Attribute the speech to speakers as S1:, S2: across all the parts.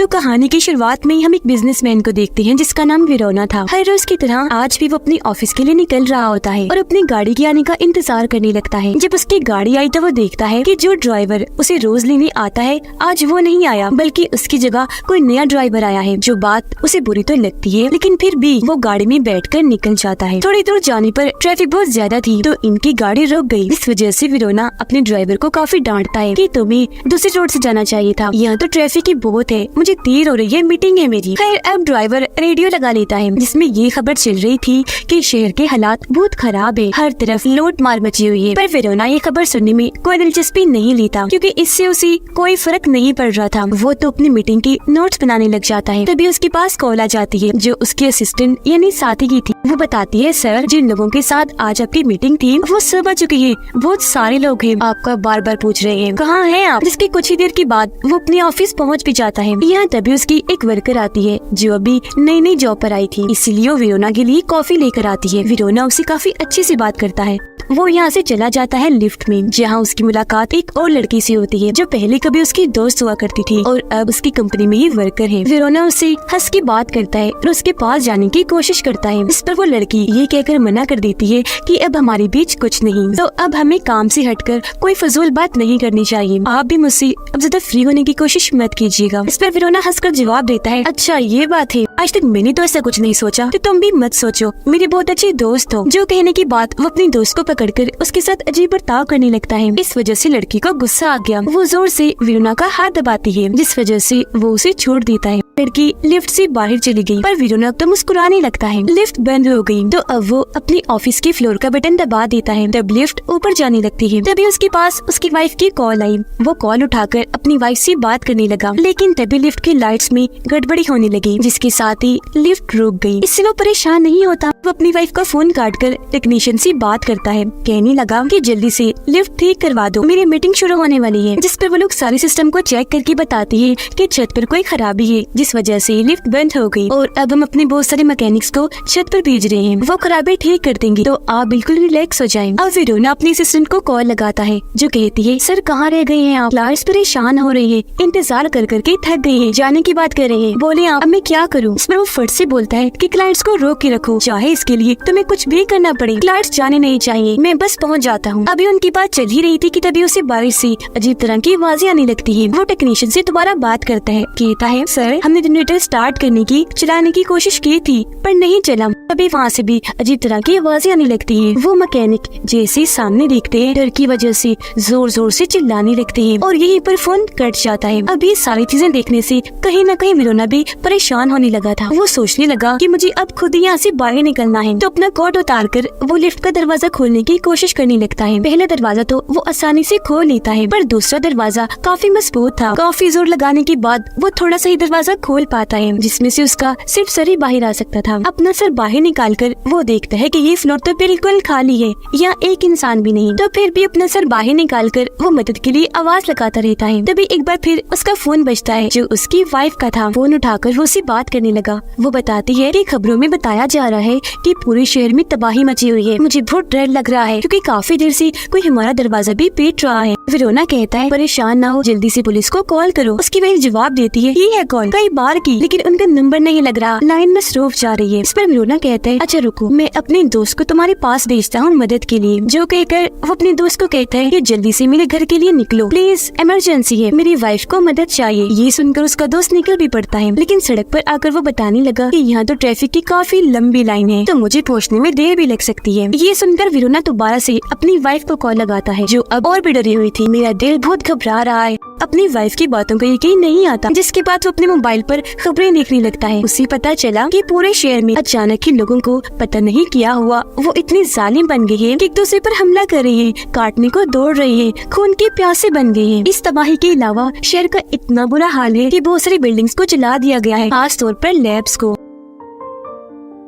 S1: तो कहानी की शुरुआत में ही हम एक बिजनेसमैन को देखते हैं जिसका नाम विरोना था। हर रोज की तरह आज भी वो अपनी ऑफिस के लिए निकल रहा होता है और अपनी गाड़ी के आने का इंतजार करने लगता है। जब उसकी गाड़ी आई तो वो देखता है कि जो ड्राइवर उसे रोज लेने आता है आज वो नहीं आया, बल्कि उसकी जगह कोई नया ड्राइवर आया है। जो बात उसे बुरी तो लगती है, लेकिन फिर भी वो गाड़ी में बैठकर निकल जाता है। थोड़ी दूर जाने पर ट्रैफिक बहुत ज्यादा थी तो इनकी गाड़ी रुक गई। इस वजह से विरोना अपने ड्राइवर को काफी डांटता है कि तुम्हें दूसरी रोड से जाना चाहिए था, यहाँ तो ट्रैफिक ही बहुत है, मुझे देर हो रही है, मीटिंग है मेरी। खैर अब ड्राइवर रेडियो लगा लेता है जिसमें ये खबर चल रही थी कि शहर के हालात बहुत खराब है, हर तरफ लूट मार मची हुई है। पर विरोना ये खबर सुनने में कोई दिलचस्पी नहीं लेता क्योंकि इससे उसे कोई फर्क नहीं पड़ रहा था। वो तो अपनी मीटिंग की नोट्स बनाने लग जाता है। तभी उसके पास कॉल आ जाती है जो उसकी असिस्टेंट यानी साथी की थी। वो बताती है, सर जिन लोगों के साथ आज आपकी मीटिंग थी वो सब आ चुके हैं, बहुत सारे लोग हैं, आपका बार बार पूछ रहे हैं कहाँ हैं आप। जिसके कुछ ही देर के बाद वो अपने ऑफिस पहुँच भी जाता है। यहाँ तभी उसकी एक वर्कर आती है जो अभी नई नई जॉब पर आई थी, इसीलिए वो विरोना के लिए कॉफी लेकर आती है। विरोना उससे काफी अच्छे से बात करता है। वो यहाँ से चला जाता है लिफ्ट में, जहाँ उसकी मुलाकात एक और लड़की से होती है जो पहले कभी उसकी दोस्त हुआ करती थी और अब उसकी कंपनी में ही वर्कर है। विरोना उससे हंस के बात करता है और उसके पास जाने की कोशिश करता है। इस पर वो लड़की ये कहकर मना कर देती है कि अब हमारे बीच कुछ नहीं, तो अब हमें काम से हटकर कोई फजूल बात नहीं करनी चाहिए। आप भी मुझसे अब ज्यादा फ्री होने की कोशिश मत कीजिएगा। इस पर विरोना हंसकर जवाब देता है, अच्छा ये बात है, आज तक मैंने तो ऐसा कुछ नहीं सोचा, तो तुम भी मत सोचो, मेरे बहुत अच्छे दोस्त हो। जो कहने की बात वो अपनी दोस्त को पकड़कर उसके साथ अजीब बर्ताव करने लगता है। इस वजह से लड़की को गुस्सा आ गया। वो जोर से विरोना का हाथ दबाती है जिस वजह से वो उसे छोड़ देता है। लड़की लिफ्ट से बाहर चली गई पर विरोना तो मुस्कुराने लगता है। लिफ्ट बंद हो गई तो अब वो अपनी ऑफिस के फ्लोर का बटन दबा देता है। तब लिफ्ट ऊपर जाने लगती है। तभी उसके पास उसकी वाइफ की कॉल आई। वो कॉल उठाकर अपनी वाइफ से बात करने लगा, लेकिन तभी लिफ्ट की लाइट्स में गड़बड़ी होने लगी जिसके साथ ही लिफ्ट रुक गई। इससे वो परेशान नहीं होता। वो अपनी वाइफ का फोन काटकर टेक्नीशियन से बात करता है, कहने लगा कि जल्दी से लिफ्ट ठीक करवा दो, मेरी मीटिंग शुरू होने वाली है। जिस पर वो लोग सारे सिस्टम को चेक करके बताती है कि छत पर कोई खराबी है जिस वजह से लिफ्ट बंद हो गई और अब हम अपने बहुत सारे मैकेनिक्स को छत पर भेज रहे हैं, वो खराबी ठीक कर देंगे, तो आप बिल्कुल रिलैक्स हो जाएं। अब विरोना अपने असिस्टेंट को कॉल लगाता है जो कहती है, सर कहाँ रह गए हैं आप, क्लाइंट्स परेशान हो रही है, इंतजार कर करके थक गई है, जाने की बात कर रहे हैं, बोले आप, अब मैं क्या करूँ। इस पर वो फट से बोलता है कि क्लाइंट्स को रोक के रखो, चाहे इसके लिए तुम्हें कुछ भी करना पड़े, क्लाइंट्स जाने नहीं चाहिए, मैं बस पहुँच जाता हूँ। अभी उनकी बात चल ही रही थी कि तभी उसे बाहर से अजीब तरह की आवाजें आने लगती है। वो टेक्नीशियन से दोबारा बात करता है, कहता है, सर हमने जनरेटर स्टार्ट करने की चलाने की कोशिश की थी पर नहीं चला। अभी वहाँ से भी अजीब तरह की आवाजें आने लगती है। वो मैकेनिक जैसे सामने देखते हैं डर की वजह से जोर जोर से चिल्लाने लगते हैं और यहीं पर फोन कट जाता है। अब ये सारी चीजें देखने से कहीं न कहीं विरोना भी परेशान होने लगा था। वो सोचने लगा कि मुझे अब खुद यहाँ से बाहर निकलना है, तो अपना कोट उतार कर वो लिफ्ट का दरवाजा खोलने की कोशिश करने लगता है। पहला दरवाजा तो वो आसानी से खोल लेता है पर दूसरा दरवाजा काफी मजबूत था। काफी जोर लगाने के बाद वो थोड़ा सा ही दरवाजा खोल पाता है जिसमें से उसका सिर्फ सर ही बाहर आ सकता था। अपना सर बाहर निकालकर वो देखता है कि ये फ्लोर तो बिल्कुल खाली है, यहाँ एक इंसान भी नहीं। तो फिर भी अपना सर बाहर निकालकर वो मदद के लिए आवाज लगाता रहता है। तभी एक बार फिर उसका फोन बजता है जो उसकी वाइफ का था। फोन उठाकर वो उससे बात करने लगा। वो बताती है कि खबरों में बताया जा रहा है कि पूरे शहर में तबाही मची हुई है, मुझे बहुत डर लग रहा है क्योंकि काफी देर से कोई हमारा दरवाजा भी पीट रहा है। विरोना कहता है, परेशान ना हो, जल्दी से पुलिस को कॉल करो। उसकी वाइफ जवाब देती है, ये है कॉल कई बार की लेकिन उनका नंबर नहीं लग रहा, लाइन मसरूफ जा रही है। इस पर विरोना कहता है, अच्छा रुको, मैं अपने दोस्त को तुम्हारे पास भेजता हूँ मदद के लिए। जो कहकर वो अपने दोस्त को कहता है कि जल्दी से मेरे घर के लिए निकलो, प्लीज इमरजेंसी है, मेरी वाइफ को मदद चाहिए। ये सुनकर उसका दोस्त निकल भी पड़ता है, लेकिन सड़क पर आकर वो बताने लगा कि यहाँ तो ट्रैफिक की काफी लंबी लाइन है, तो मुझे पहुँचने में देर भी लग सकती है। ये सुनकर विरोना दोबारा से अपनी वाइफ को कॉल लगाता है जो अब और भी डरी हुई थी। मेरा दिल बहुत घबरा रहा है, अपनी वाइफ की बातों को यकीन नहीं आता। जिसके बाद वो अपने मोबाइल पर खबरें देखने लगता है। उसे पता चला कि पूरे शहर में अचानक ही लोगों को पता नहीं क्या हुआ, वो इतने जालिम बन गए हैं कि एक दूसरे पर हमला कर रहे हैं, काटने को दौड़ रहे हैं, खून के प्यासे बन गए हैं। इस तबाही के अलावा शहर का इतना बुरा हाल है कि बहुत सारी बिल्डिंग्स को जला दिया गया है, खास तौर पर लैब्स को।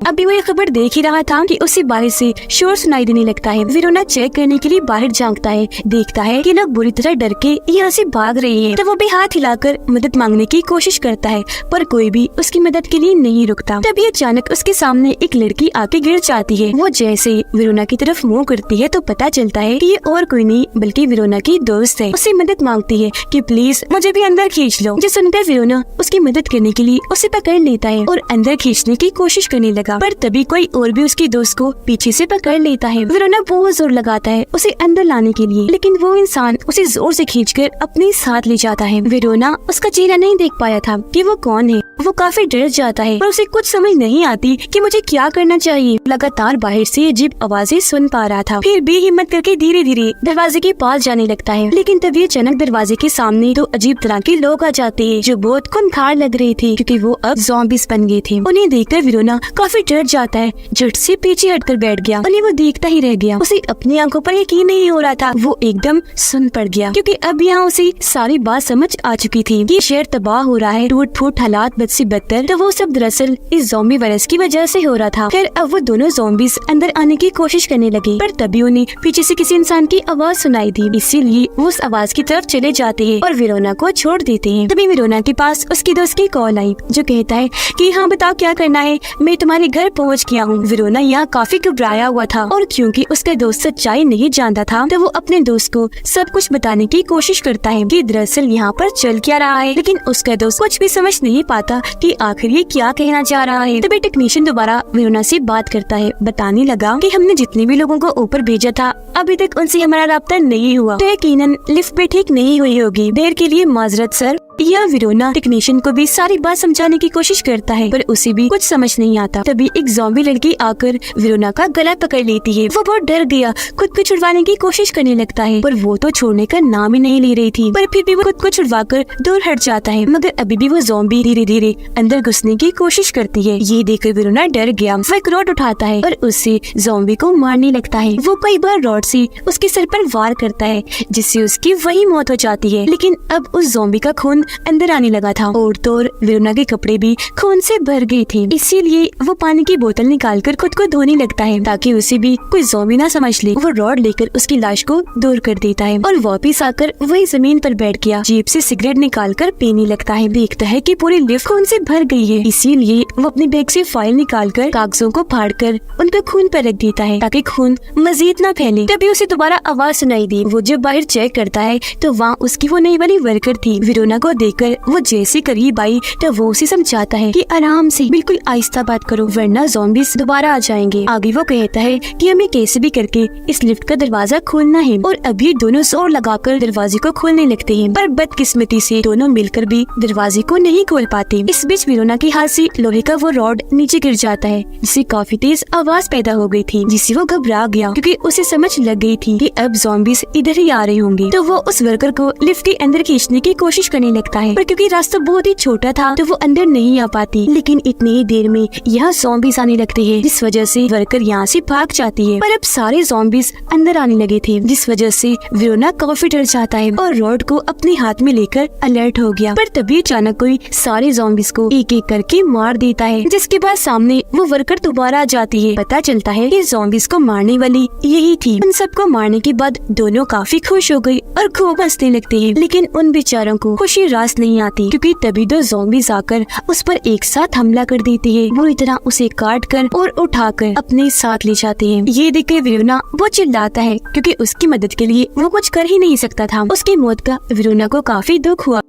S1: अभी वो ये खबर देख ही रहा था कि उसे बाहर से शोर सुनाई देने लगता है। वेरोना चेक करने के लिए बाहर झांकता है, देखता है कि लोग बुरी तरह डर के यहाँ से भाग रही है। तो वो भी हाथ हिलाकर मदद मांगने की कोशिश करता है, पर कोई भी उसकी मदद के लिए नहीं रुकता। तभी अचानक उसके सामने एक लड़की आके गिर जाती है। वो जैसे वेरोना की तरफ मुंह करती है तो पता चलता है कि ये और कोई नहीं बल्कि वेरोना की दोस्त है। उसे मदद मांगती है कि प्लीज मुझे भी अंदर खींच लो। जो सुनकर वेरोना उसकी मदद करने के लिए उसे पकड़ लेता है और अंदर खींचने की कोशिश करने लगा, पर तभी कोई और भी उसकी दोस्त को पीछे से पकड़ लेता है। वेरोना बहुत जोर लगाता है उसे अंदर लाने के लिए, लेकिन वो इंसान उसे जोर से खींचकर अपने साथ ले जाता है। वेरोना उसका चेहरा नहीं देख पाया था कि वो कौन है। वो काफी डर जाता है और उसे कुछ समझ नहीं आती कि मुझे क्या करना चाहिए। लगातार बाहर से अजीब आवाजें सुन पा रहा था, फिर भी हिम्मत करके धीरे धीरे दरवाजे के पास जाने लगता है। लेकिन तभी अचानक दरवाजे के सामने दो अजीब तरह के लोग आ जाते हैं जो बहुत खूंखार लग रहे थे, क्योंकि वो अब ज़ॉम्बीज़ बन गए थे। उन्हें देखकर वेरोना काफी डर जाता है, झट से पीछे हटकर बैठ गया। उन्हें वो देखता ही रह गया। उसे अपनी आंखों पर यकीन नहीं हो रहा था। वो एकदम सुन पड़ गया, क्योंकि अब यहाँ उसे सारी बात समझ आ चुकी थी कि शहर तबाह हो रहा है, टूट फूट हालात बद से बदतर। तो वो सब दरअसल इस ज़ॉम्बी वायरस की वजह से हो रहा था। फिर अब वो दोनों ज़ॉम्बीज़ अंदर आने की कोशिश करने लगे, पर तभी उन्हें पीछे से किसी इंसान की आवाज सुनाई दी। इसीलिए वो उस आवाज की तरफ चले जाते हैं और वेरोना को छोड़ देते हैं। तभी वेरोना के पास उसकी दोस्त की कॉल आई, जो कहता है कि हाँ बताओ क्या करना है, मैं तुम्हारे घर पहुँच गया हूँ। वेरोना यहाँ काफी घबराया हुआ था, और क्योंकि उसका दोस्त सच्चाई नहीं जानता था तो वो अपने दोस्त को सब कुछ बताने की कोशिश करता है कि दरअसल यहाँ पर चल क्या रहा है। लेकिन उसका दोस्त कुछ भी समझ नहीं पाता कि आखिर ये क्या कहना चाह रहा है। तभी टेक्नीशियन दोबारा वेरोना से बात करता है, बताने लगा कि हमने जितने भी लोगों को ऊपर भेजा था अभी तक उनसे हमारा राब्ता नहीं हुआ, तो यकीनन लिफ्ट भी ठीक नहीं हुई होगी। देर के लिए माजरत सर। यह वेरोना टेक्नीशियन को भी सारी बात समझाने की कोशिश करता है, पर उसे भी कुछ समझ नहीं आता। तभी एक ज़ॉम्बी लड़की आकर वेरोना का गला पकड़ लेती है। वो बहुत डर गया, खुद को छुड़वाने की कोशिश करने लगता है, पर वो तो छोड़ने का नाम ही नहीं ले रही थी। पर फिर भी वो खुद को छुड़वाकर दूर हट जाता है, मगर अभी भी वो ज़ॉम्बी धीरे धीरे अंदर घुसने की कोशिश करती है। ये देखकर वेरोना डर गया। वो एक रॉड उठाता है और उससे ज़ॉम्बी को मारने लगता है। वो कई बार रॉड से उसके सर पर वार करता है, जिससे उसकी वही मौत हो जाती है। लेकिन अब उस ज़ॉम्बी का खून अंदर आने लगा था, और तो और वेरोना के कपड़े भी खून से भर गए थे। इसीलिए वो पानी की बोतल निकालकर खुद को धोने लगता है, ताकि उसे भी कोई ज़ॉम्बी ना समझ ले। वो रॉड लेकर उसकी लाश को दूर कर देता है और वापिस आकर वही जमीन पर बैठ गया। जेब से सिगरेट निकालकर पीने लगता है। देखता है कि पूरी लिफ्ट खून से भर गई है। इसीलिए वो अपने बैग से फाइल निकालकर कागजों को फाड़कर उनके खून पर रख देता है, ताकि खून मजीद न फैले। तभी उसे दोबारा आवाज सुनाई दी। वो जब बाहर चेक करता है तो वहाँ उसकी वो नई वाली वर्कर थी। वेरोना को देखकर वो जैसे करीब आई तो वो उसे समझाता है कि आराम से बिल्कुल आहिस्ता बात करो, वरना ज़ॉम्बीज़ दोबारा आ जाएंगे। आगे वो कहता है कि हमें कैसे भी करके इस लिफ्ट का दरवाजा खोलना है, और अभी दोनों जोर लगाकर दरवाजे को खोलने लगते हैं, पर बदकिस्मती से दोनों मिलकर भी दरवाजे को नहीं खोल पाते। इस बीच वेरोना के हाथ से लोहे का वो रॉड नीचे गिर जाता है, जिससे काफी तेज आवाज पैदा हो गई थी, जिससे वो घबरा गया, क्योंकि उसे समझ लग गई थी कि अब ज़ॉम्बीज़ इधर ही आ रहे होंगे। तो वो उस वर्कर को लिफ्ट के अंदर खींचने की कोशिश करने लगता है, पर क्योंकि रास्ता बहुत ही छोटा था तो वो अंदर नहीं आ पाती। लेकिन इतनी ही देर में यहाँ ज़ॉम्बीज़ आने लगते हैं, जिस वजह से वर्कर यहाँ से भाग जाती है। पर अब सारे ज़ॉम्बीज़ अंदर आने लगे थे, जिस वजह से वेरोना काफी डर जाता है और रॉड को अपने हाथ में लेकर अलर्ट हो गया। पर तभी अचानक कोई सारे ज़ॉम्बीज़ को एक एक करके मार देता है, जिसके बाद सामने वो वर्कर दोबारा आ जाती है। पता चलता है कि ज़ॉम्बीज़ को मारने वाली यही थी। उन सबको मारने के बाद दोनों काफी खुश हो गई और खूब हंसने लगते हैं। लेकिन उन बेचारों को खुशी रास नहीं आती, क्योंकि तभी दो ज़ॉम्बीज़ आकर उस पर एक साथ हमला कर देते हैं। बुरी तरह उसे काट कर और उठाकर अपने साथ ले जाते हैं। ये देखकर वेरोना वो चिल्लाता है, क्योंकि उसकी मदद के लिए वो कुछ कर ही नहीं सकता था। उसकी मौत का वेरोना को काफी दुख हुआ।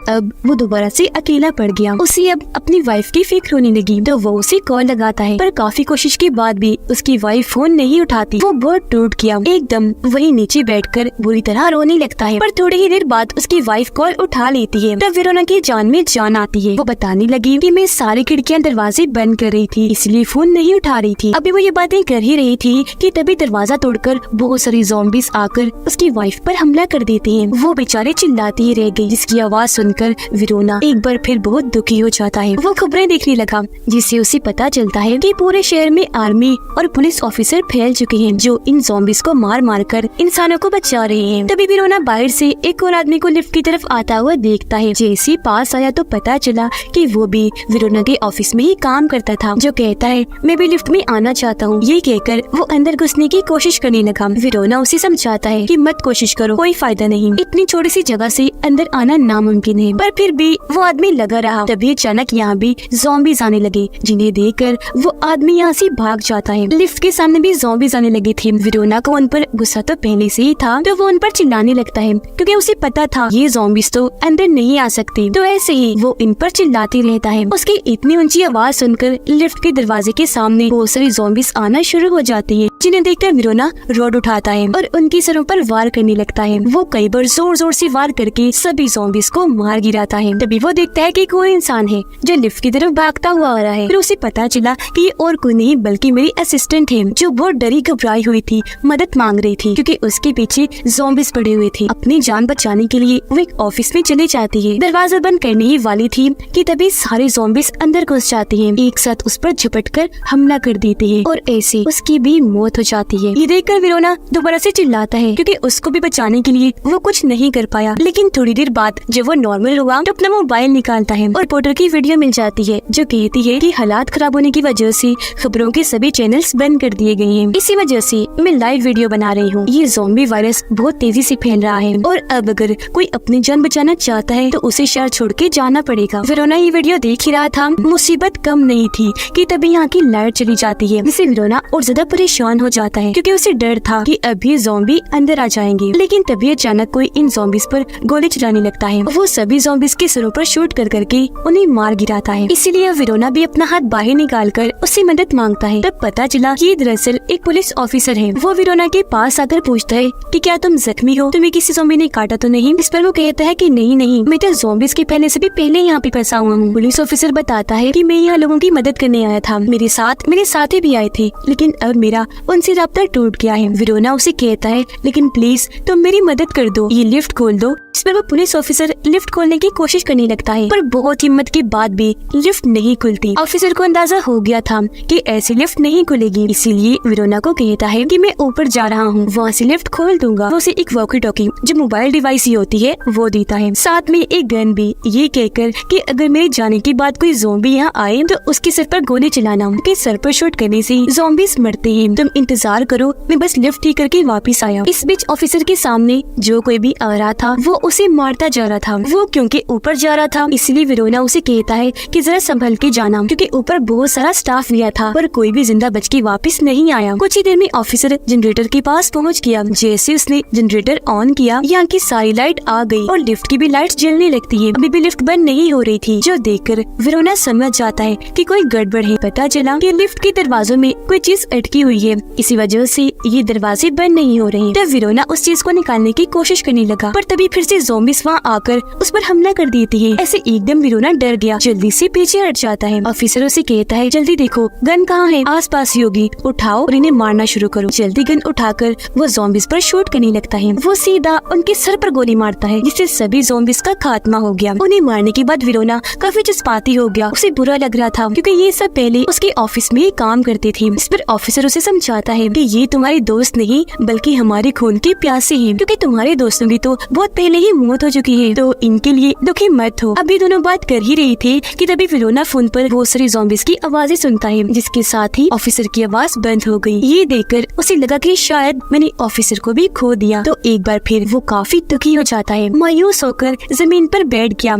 S1: अब वो दोबारा से अकेला पड़ गया। उसे अब अपनी वाइफ की फिक्र होने लगी, तो वो उसे कॉल लगाता है, पर काफी कोशिश के बाद भी उसकी वाइफ फोन नहीं उठाती। वो बहुत टूट गया, एकदम वही नीचे बैठकर बुरी तरह रोने लगता है। पर थोड़ी ही देर बाद उसकी वाइफ कॉल उठा लेती है। तब वेरोना की जान में जान आती है। वो बताने लगी कि मैं सारी खिड़कियां दरवाजे बंद कर रही थी, इसलिए फोन नहीं उठा रही थी। अभी वो ये बातें कर ही रही थी कि तभी दरवाजा तोड़कर बहुत सारी ज़ॉम्बीज़ आकर उसकी वाइफ पर हमला कर देते हैं। वो बेचारे चिल्लाती ही रह गई, जिसकी आवाज सुनकर विरोना एक बार फिर बहुत दुखी हो जाता है। वो खबरें देखने लगा जिससे उसे पता चलता है कि पूरे शहर में आर्मी और पुलिस ऑफिसर फैल चुके हैं जो इन ज़ॉम्बीज़ को मार मार कर इंसानों को बचा रहे हैं। तभी विरोना बाहर से एक और आदमी को लिफ्ट की तरफ आता हुआ देखता है। जैसे पास आया तो पता चला कि वो भी विरोना के ऑफिस में ही काम करता था, जो कहता है मैं भी लिफ्ट में आना चाहता हूँ। ये कहकर वो अंदर घुसने की कोशिश करने लगा। विरोना उसे समझाता है कि मत कोशिश करो, कोई फायदा नहीं, इतनी छोटी सी जगह से अंदर आना नामुमकिन है। पर फिर भी वो आदमी लगा रहा। तभी अचानक यहाँ भी ज़ॉम्बीज़ आने लगे, जिन्हें देखकर वो आदमी यहाँ से भाग जाता है। लिफ्ट के सामने भी ज़ॉम्बीज़ आने लगे थे। विरोना को उन पर गुस्सा तो पहले से ही था, तो वो उन पर चिल्लाने लगता है क्योंकि उसे पता था ये ज़ॉम्बीज़ तो अंदर नहीं आ सकते। तो ऐसे ही वो इन पर चिल्लाते रहता है। उसकी इतनी ऊंची आवाज सुनकर लिफ्ट के दरवाजे के सामने बहुत सारी ज़ॉम्बीज़ आना शुरू हो जाती है, जिन्हें देखकर विरोना रोड उठाता है और उनके सरों पर वार करने लगता है। वो कई बार जोर जोर से वार करके सभी ज़ॉम्बीज़ को मार गिराता है। तभी वो देखता है कि कोई इंसान है जो लिफ्ट की तरफ भागता हुआ आ रहा है। फिर उसे पता चला कि ये और कोई नहीं बल्कि मेरी असिस्टेंट है, जो बहुत डरी घबराई हुई थी, मदद मांग रही थी क्योंकि उसके पीछे ज़ॉम्बीज़ पड़े हुए थे। अपनी जान बचाने के लिए वो एक ऑफिस में चली जाती है। दरवाजा बंद करने ही वाली थी कि तभी सारे ज़ॉम्बीज़ अंदर घुस जाते हैं, एक साथ उस पर झपटकर हमला कर देते हैं और ऐसे उसकी भी मौत हो जाती है। ये देखकर विरोना दोबारा से चिल्लाता है क्योंकि उसको भी बचाने के लिए वो कुछ नहीं कर पाया। लेकिन थोड़ी देर बाद जब वो नॉर्मल हुआ तो अपना मोबाइल निकालता है और रिपोर्टर की वीडियो मिल जाती है जो कहती है कि हालात खराब होने की वजह से खबरों के सभी चैनल्स बंद कर दिए गए हैं। इसी वजह से मैं लाइव वीडियो बना रही हूँ। ये ज़ॉम्बी वायरस बहुत तेजी से फैल रहा है और अब अगर कोई अपनी जान बचाना चाहता है तो उसे शहर छोड़ के जाना पड़ेगा। विरोना ये वीडियो देख ही रहा था। मुसीबत कम नहीं थी कि तभी यहाँ की लाइट चली जाती है, जिससे विरोना और ज्यादा परेशान हो जाता है क्योंकि उसे डर था कि अभी ज़ॉम्बी अंदर आ जाएंगे। लेकिन तभी अचानक कोई इन ज़ॉम्बीज़ पर गोली चलाने लगता है। वो सभी ज़ॉम्बीज़ के सरों पर शूट कर करके उन्हें मार गिराता है। इसीलिए विरोना भी अपना हाथ बाहर निकाल कर उससे मदद मांगता है। तब पता चला कि दरअसल एक पुलिस ऑफिसर है। वो विरोना के पास आकर पूछता है कि क्या तुम जख्मी हो, तुम्हें किसी ज़ॉम्बी ने काटा तो नहीं? इस पर वो कहता है कि नहीं नहीं, मैं तो ज़ॉम्बीज़ के फैलने से भी पहले यहाँ पे फंसा हुआ हूँ। पुलिस ऑफिसर बताता है कि मैं यहाँ लोगों की मदद करने आया था, मेरे साथ मेरे साथी भी आए थे, लेकिन अब मेरा उनसे राब्ता टूट गया है। विरोना उसे कहता है लेकिन प्लीज तुम मेरी मदद कर दो, ये लिफ्ट खोल दो। इस पर वो पुलिस ऑफिसर लिफ्ट खोलने की कोशिश करने लगता है, पर बहुत हिम्मत के बाद भी लिफ्ट नहीं खुलती। ऑफिसर को अंदाजा हो गया था कि ऐसी लिफ्ट नहीं खुलेगी, इसीलिए विरोना को कहता है कि मैं ऊपर जा रहा हूँ, वहाँ से लिफ्ट खोल दूंगा। वो उसे एक वॉकी टॉकी जो मोबाइल डिवाइस ही होती है वो देता है, साथ में एक गन भी, ये कहकर कि अगर मेरे जाने के बाद कोई ज़ॉम्बी यहाँ आए तो उसके सर पर गोली चलाना, क्योंकि सर पर शूट करने से ज़ॉम्बीज़ मरते हैं। तुम इंतजार करो, मैं बस लिफ्ट ठीक करके वापस आया। इस बीच ऑफिसर के सामने जो कोई भी आ रहा था वो उसे मारता जा रहा था। वो क्योंकि ऊपर जा रहा था इसलिए विरोना उसे कहता है कि जरा संभल के जाना, क्योंकि ऊपर बहुत सारा स्टाफ गया था पर कोई भी जिंदा बच के वापस नहीं आया। कुछ ही देर में ऑफिसर जनरेटर के पास पहुंच गया। जैसे उसने जनरेटर ऑन किया, यहाँ की सारी लाइट आ गई और लिफ्ट की भी लाइट जलने लगती है। अभी भी लिफ्ट बंद नहीं हो रही थी, जो देखकर विरोना समझ जाता है कि कोई गड़बड़ है। पता चला कि लिफ्ट के दरवाजों में कोई चीज अटकी हुई है, इसी वजह से ये दरवाजे बंद नहीं हो रहे। तब विरोना उस चीज को निकालने की कोशिश करने लगा, पर तभी फिर से ज़ॉम्बीज़ वहाँ आकर उस पर हमला कर देती है। ऐसे एकदम विरोना डर गया, जल्दी से पीछे हट जाता है। ऑफिसर उसे कहता है जल्दी देखो गन कहाँ है, आस पास ही होगी, उठाओ और इन्हें मारना शुरू करो। जल्दी गन उठाकर वो ज़ॉम्बीज़ पर शूट करने लगता है। वो सीधा उनके सर पर गोली मारता है, जिससे सभी ज़ॉम्बीज़ का खात्मा हो गया। उन्हें मारने के बाद विरोना काफी जज्बाती हो गया। उसे बुरा लग रहा था क्योंकि ये सब पहले उसके ऑफिस में काम करते थे। इस पर ऑफिसर उसे समझाता है कि ये तुम्हारे दोस्त नहीं बल्कि हमारे खून के प्यासे हैं, क्योंकि तुम्हारे दोस्तों की तो बहुत पहले ही मौत हो चुकी है, तो इनके लिए दुखी मत हो। अभी दोनों बात कर ही रही थी कि तभी विरोना फोन पर बहुत सारी ज़ॉम्बीज़ की आवाजें सुनता है, जिसके साथ ही ऑफिसर की आवाज बंद हो गई। ये देखकर उसे लगा कि शायद मैंने ऑफिसर को भी खो दिया, तो एक बार फिर वो काफी दुखी हो जाता है। मायूस होकर जमीन पर बैठ गया।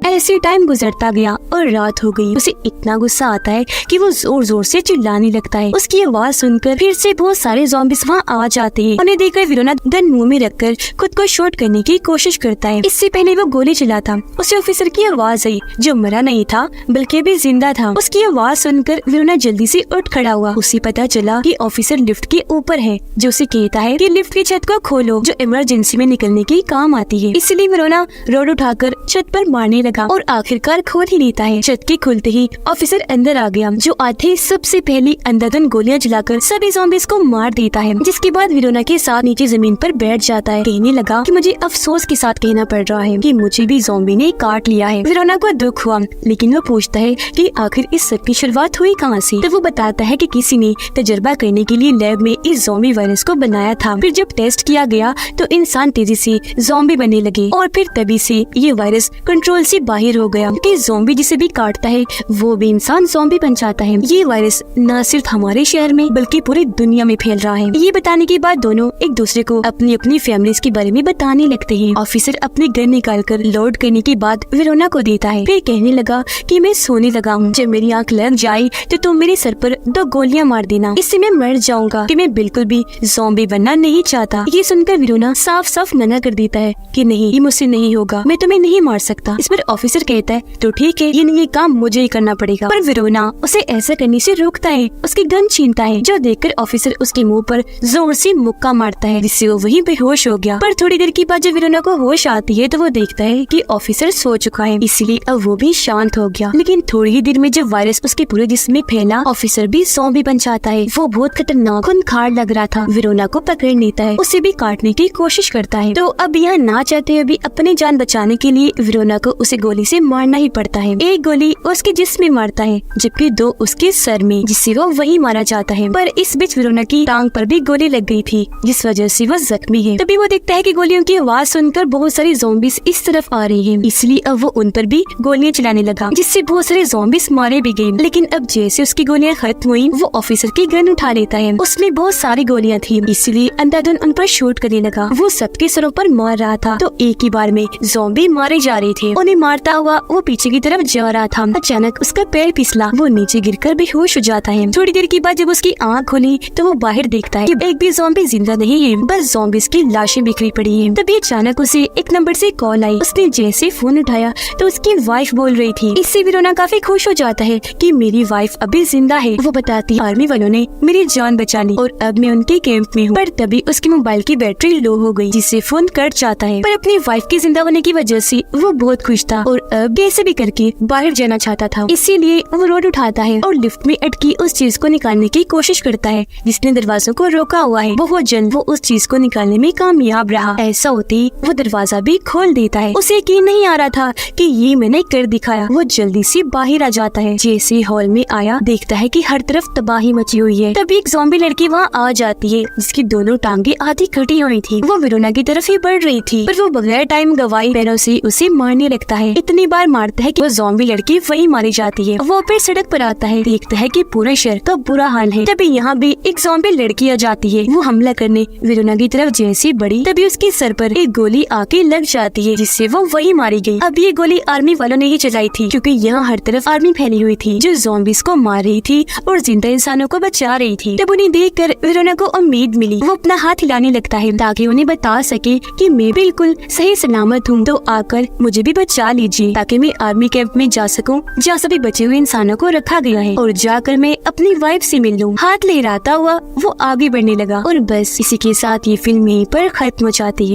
S1: ऐसे टाइम गुजरता गया और रात हो गई। उसे इतना गुस्सा आता है कि वो जोर जोर से चिल्लाने लगता है। उसकी आवाज सुनकर फिर से बहुत सारे ज़ॉम्बीज़ वहाँ आ जाते हैं। उन्हें देखकर विरोना गन मुंह में रखकर खुद को शूट करने की कोशिश करता है। इससे पहले वो गोली चलाता, उसे ऑफिसर की आवाज आई जो मरा नहीं था बल्कि भी जिंदा था। उसकी आवाज सुनकर विरोना जल्दी से उठ खड़ा हुआ। उसे पता चला कि ऑफिसर लिफ्ट के ऊपर है, जो उसे कहता है कि लिफ्ट की छत को खोलो, जो इमरजेंसी में निकलने के काम आती है। इसलिए विरोना रोड उठाकर छत पर मारने लगा। और आखिरकार खोल ही लेता है। छत के खुलते ही ऑफिसर अंदर आ गया, जो आते ही सबसे पहले अंधाधुंध गोलियां जलाकर सभी ज़ॉम्बीज़ को मार देता है। जिसके बाद वेरोना के साथ नीचे जमीन पर बैठ जाता है। कहने लगा कि मुझे अफसोस के साथ कहना पड़ रहा है कि मुझे भी ज़ॉम्बी ने काट लिया है। वेरोना को दुख हुआ, लेकिन वो पूछता है कि आखिर इस सब की शुरुआत हुई कहाँ से। तो वो बताता है कि किसी ने तजर्बा करने के लिए लैब में इस ज़ॉम्बी वायरस को बनाया था। फिर जब टेस्ट किया गया तो इंसान तेजी से ज़ॉम्बी बनने लगे और फिर तभी से ये वायरस कंट्रोल से बाहर हो गया कि ज़ॉम्बी जिसे भी काटता है वो भी इंसान ज़ॉम्बी बन जाता है। ये वायरस न सिर्फ हमारे शहर में बल्कि पूरी दुनिया में फैल रहा है। ये बताने के बाद दोनों एक दूसरे को अपनी अपनी फैमिलीज के बारे में बताने लगते हैं। ऑफिसर अपने गन निकालकर लोड करने के बाद वेरोना को देता है। फिर कहने लगा कि मैं सोने लगा हूँ, जब मेरी आँख लग जाए तो तुम मेरे सर पर 2 गोलियां मार देना, इससे मैं मर जाऊंगा कि मैं बिल्कुल भी ज़ॉम्बी बनना नहीं चाहता। ये सुनकर वेरोना साफ साफ मना कर देता है कि नहीं, ये मुझसे नहीं होगा, मैं तुम्हें नहीं मार सकता। इस पर ऑफिसर कहता है तो ठीक है, ये काम मुझे ही करना पड़ेगा। पर वेरोना उसे ऐसा करने से रोकता है, उसकी गन छीनता है, जो देखकर ऑफिसर उसके मुंह पर जोर से मुक्का मारता है, जिससे वो वहीं बेहोश हो गया। पर थोड़ी देर के बाद जब वेरोना को होश आती है तो वो देखता है कि ऑफिसर सो चुका है, इसलिए अब वो भी शांत हो गया। लेकिन थोड़ी ही देर में जब वायरस उसके पूरे जिस्म में फैला, ऑफिसर भी ज़ॉम्बी बन जाता है। वो बहुत खतरनाक खूंखार लग रहा था। वेरोना को पकड़ लेता है, उसे भी काटने की कोशिश करता है। तो अब यहाँ ना चाहते हुए भी अपनी जान बचाने के लिए वेरोना को उसे गोली से मारना ही पड़ता है। एक गोली उसके जिस्म में मारता है, जबकि 2 उसके सर में, जिससे वो वही मारा जाता है। पर इस बीच वेरोना की टांग पर भी गोली लग गई थी, जिस वजह से वो जख्मी है। तभी वो देखता है कि गोलियों की आवाज सुनकर बहुत सारी ज़ॉम्बीज़ इस तरफ आ रही हैं, इसलिए अब वो उन पर भी गोलियां चलाने लगा, जिससे बहुत सारे ज़ॉम्बीज़ मारे भी गए। लेकिन अब जैसे उसकी गोलियां खत्म हुई, वो ऑफिसर की गन उठा लेता है। उसमें बहुत सारी गोलियां थी, इसलिए अंधाधुंध उन पर शूट करने लगा। वो सबके सरों पर मार रहा था, तो एक ही बार में ज़ॉम्बी मारे जा रहे थे। उन्हें मारता हुआ वो पीछे की तरफ जा रहा था। अचानक उसका पैर फिसला, वो नीचे गिरकर बेहोश हो जाता है। थोड़ी देर के बाद जब उसकी आँख खुली तो वो बाहर देखता है कि एक भी ज़ॉम्बी जिंदा नहीं है, बस ज़ॉम्बीज़ की लाशें बिखरी पड़ी हैं। तभी अचानक उसे एक नंबर से कॉल आई। उसने जैसे फोन उठाया तो उसकी वाइफ बोल रही थी। इससे वेरोना काफी खुश हो जाता है कि मेरी वाइफ अभी जिंदा है। वो बताती है आर्मी वालों ने मेरी जान बचा ली और अब मैं उनके कैंप में हूँ। पर तभी उसके मोबाइल की बैटरी लो हो गई, जिससे फोन कट जाता है। पर अपनी वाइफ के जिंदा होने की वजह से वो बहुत खुश था और अब कैसे भी करके बाहर जाना चाहता था। इसीलिए वो रोड उठाता है और लिफ्ट में अटकी उस चीज को निकालने की कोशिश करता है जिसने दरवाजों को रोका हुआ है। बहुत जल्द वो उस चीज को निकालने में कामयाब रहा। ऐसा होते ही वो दरवाजा भी खोल देता है। उसे यकीन नहीं आ रहा था कि ये मैंने कर दिखाया। वो जल्दी से बाहर आ जाता है। जैसे हॉल में आया, देखता है कि हर तरफ तबाही मची हुई है। तभी एक ज़ॉम्बी लड़की वहाँ आ जाती है, जिसकी दोनों टांगे आधी कटी हुई थी। वो वेरोना की तरफ ही बढ़ रही थी, पर वो बगैर टाइम गवाए पैरों से उसे मारने लगता है। इतनी बार मारता है कि वो ज़ॉम्बी लड़की वहीं मारी जाती है। वो फिर सड़क पर आता है, देखता है कि पूरे शहर का बुरा हाल है। तभी यहाँ भी एक ज़ॉम्बी लड़की आ जाती है। वो हमला करने वेरोना की तरफ जैसी बढ़ी, तभी उसके सर पर एक गोली आके लग जाती है, जिससे वो वहीं मारी गई। अब ये गोली आर्मी वालों ने ही चलाई थी, क्योंकि यहाँ हर तरफ आर्मी फैली हुई थी जो ज़ॉम्बीज़ को मार रही थी और जिंदा इंसानों को बचा रही थी। तब उन्हें देखकर वेरोना को उम्मीद मिली। वो अपना हाथ हिलाने लगता है ताकि उन्हें बता सके कि मैं बिल्कुल सही सलामत हूँ, तो आकर मुझे भी बचा लीजिए ताकि मैं आर्मी कैंप में जा सकूँ जहाँ सभी बचे हुए इंसानों को रखा गया है, और जाकर मैं अपनी वाइफ से मिल लूँ। हाथ लहराता हुआ वो आगे बढ़ने लगा और बस इसी के साथ ये फिल्म यहीं पर खत्म हो जाती है।